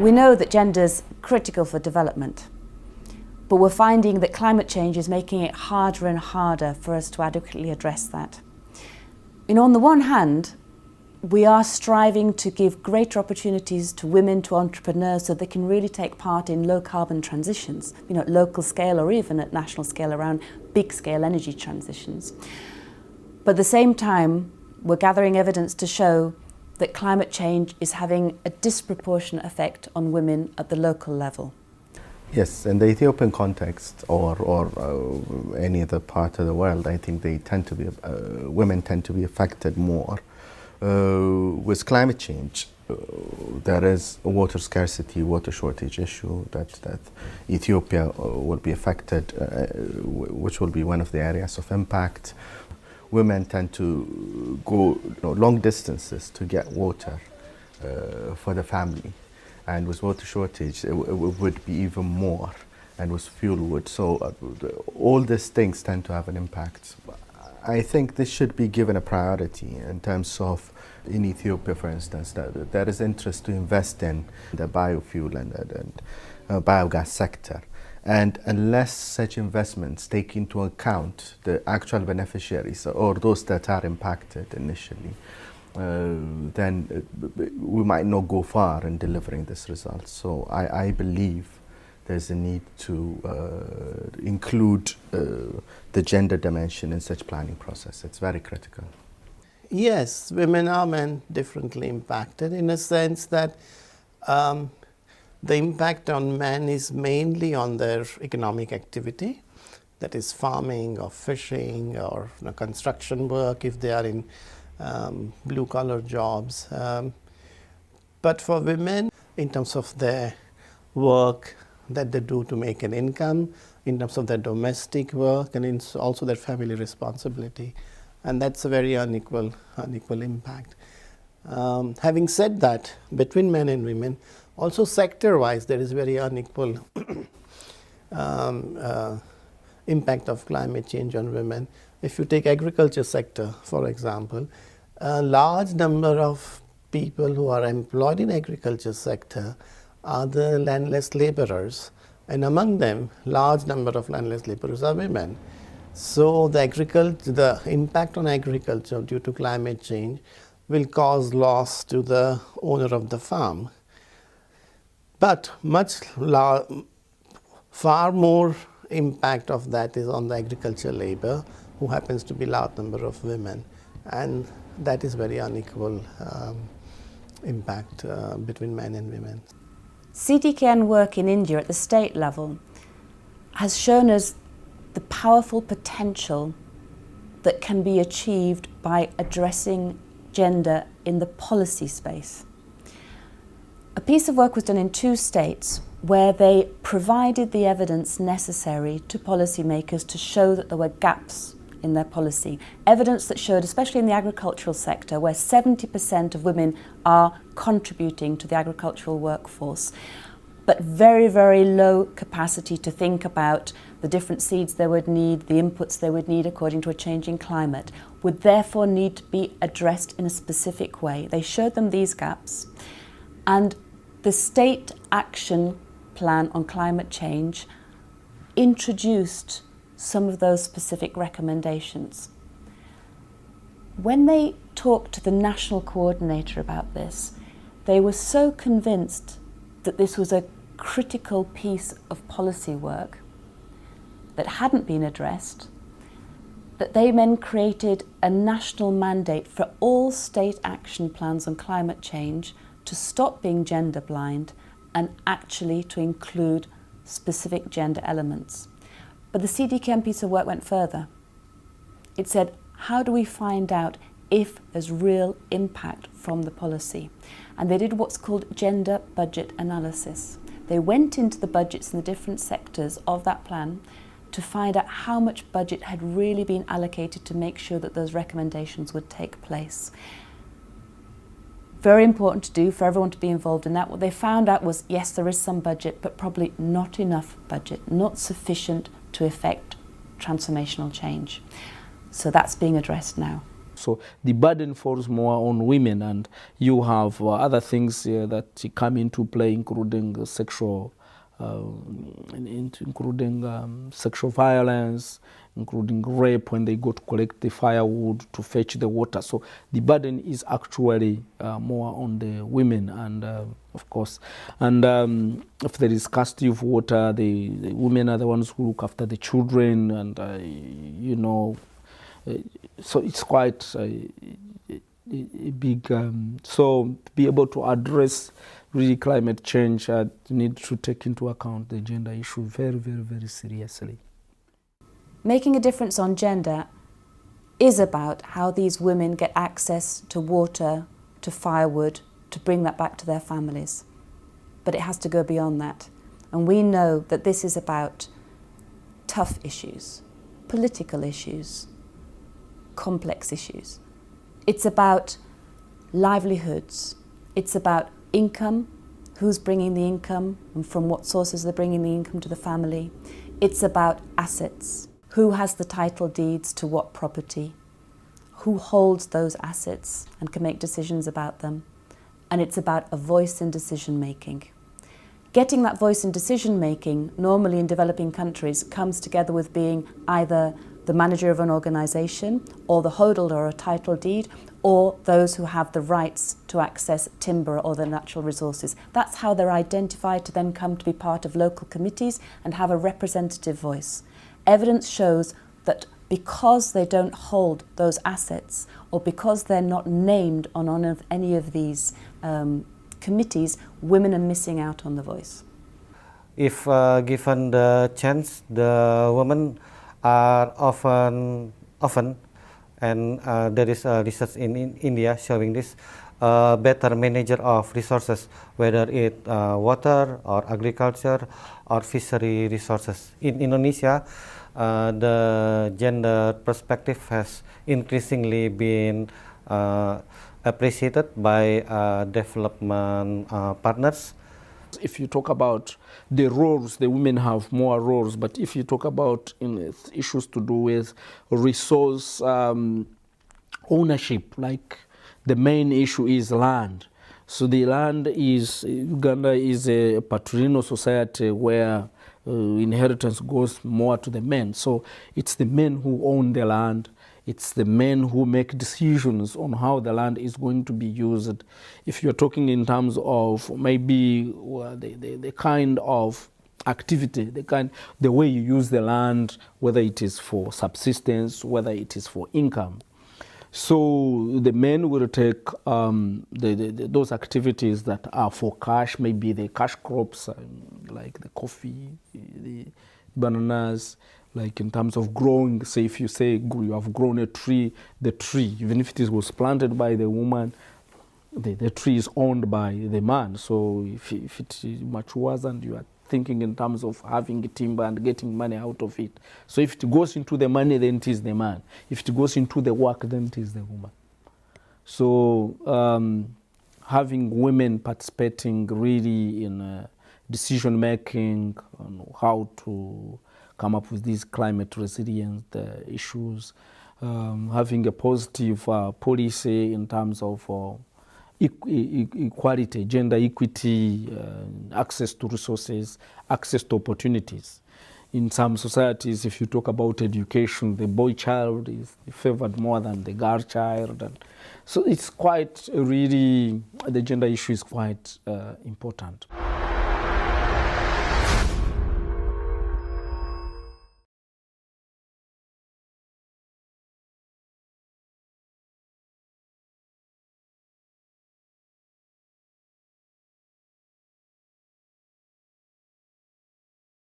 We know that gender is critical for development, but we're finding that climate change is making it harder and harder for us to adequately address that. On the one hand, we are striving to give greater opportunities to women, to entrepreneurs, so they can really take part in low carbon transitions, at local scale or even at national scale around big scale energy transitions. But at the same time, we're gathering evidence to show that climate change is having a disproportionate effect on women at the local level. Yes, in the Ethiopian context or any other part of the world, I think women tend to be affected more. With climate change, there is a water scarcity, water shortage issue that Ethiopia will be affected, which will be one of the areas of impact. Women tend to go long distances to get water for the family, and with water shortage it would be even more, and with fuel wood. So all these things tend to have an impact. I think this should be given a priority in terms of, in Ethiopia for instance, that there is interest to invest in the biofuel and biogas sector. And unless such investments take into account the actual beneficiaries or those that are impacted initially, then we might not go far in delivering this result. So I believe there's a need to include the gender dimension in such planning process. It's very critical. Yes, women are men differently impacted in a sense that the impact on men is mainly on their economic activity, that is farming or fishing or construction work if they are in blue-collar jobs. But for women, in terms of their work that they do to make an income, in terms of their domestic work and also their family responsibility, and that's a very unequal impact. Having said that, between men and women, also sector-wise, there is very unequal impact of climate change on women. If you take agriculture sector, for example, a large number of people who are employed in agriculture sector are the landless laborers, and among them, large number of landless laborers are women. So the impact on agriculture due to climate change will cause loss to the owner of the farm. But far more impact of that is on the agriculture labor, who happens to be large number of women, and that is very unequal impact between men and women. CDKN work in India at the state level has shown us the powerful potential that can be achieved by addressing gender in the policy space. A piece of work was done in 2 states where they provided the evidence necessary to policymakers to show that there were gaps in their policy. Evidence that showed, especially in the agricultural sector, where 70% of women are contributing to the agricultural workforce, but very, very low capacity to think about the different seeds they would need, the inputs they would need according to a changing climate, would therefore need to be addressed in a specific way. They showed them these gaps, and the state action plan on climate change introduced some of those specific recommendations. When they talked to the national coordinator about this, they were so convinced that this was a critical piece of policy work that hadn't been addressed, that they then created a national mandate for all state action plans on climate change to stop being gender blind and actually to include specific gender elements. But the CDKN piece of work went further. It said, how do we find out if there's real impact from the policy? And they did what's called gender budget analysis. They went into the budgets in the different sectors of that plan to find out how much budget had really been allocated to make sure that those recommendations would take place. Very important to do for everyone to be involved in that. What they found out was, yes, there is some budget, but probably not enough budget, not sufficient to effect transformational change. So that's being addressed now. So the burden falls more on women, and you have other things that come into play, including sexual sexual violence, including rape when they go to collect the firewood to fetch the water. So the burden is actually more on the women, and of course, and if there is scarcity of water, the women are the ones who look after the children, and you know, so it's quite a big. So to be able to address really climate change, need to take into account the gender issue very, very, very seriously. Making a difference on gender is about how these women get access to water, to firewood, to bring that back to their families. But it has to go beyond that. And we know that this is about tough issues, political issues, complex issues. It's about livelihoods. It's about income, who's bringing the income and from what sources they're bringing the income to the family. It's about assets. Who has the title deeds to what property? Who holds those assets and can make decisions about them? And it's about a voice in decision making. Getting that voice in decision making, normally in developing countries, comes together with being either the manager of an organisation, or the holder or a title deed, or those who have the rights to access timber or the natural resources. That's how they're identified to then come to be part of local committees and have a representative voice. Evidence shows that because they don't hold those assets, or because they're not named on any of these committees, women are missing out on the voice. If given the chance, the women are often, and there is research in India showing this, better manager of resources, whether it water or agriculture or fishery resources. In Indonesia, the gender perspective has increasingly been appreciated by development partners. If you talk about the roles, the women have more roles, but if you talk about issues to do with resource ownership, like the main issue is land. So the land is, Uganda is a patrilineal society where inheritance goes more to the men. So it's the men who own the land. It's the men who make decisions on how the land is going to be used. If you're talking in terms of maybe the kind of activity, the way you use the land, whether it is for subsistence, whether it is for income. So the men will take those activities that are for cash, maybe the cash crops, like the coffee, the bananas, like in terms of growing. Say if you say you have grown a tree, the tree, even if it was planted by the woman, the tree is owned by the man. So if it matures and you are thinking in terms of having timber and getting money out of it. So if it goes into the money, then it is the man. If it goes into the work, then it is the woman. So having women participating really in decision making on how to come up with these climate resilient issues, having a positive policy in terms of equality, gender equity, access to resources, access to opportunities. In some societies, if you talk about education, the boy child is favored more than the girl child. And so it's quite really, the gender issue is quite important.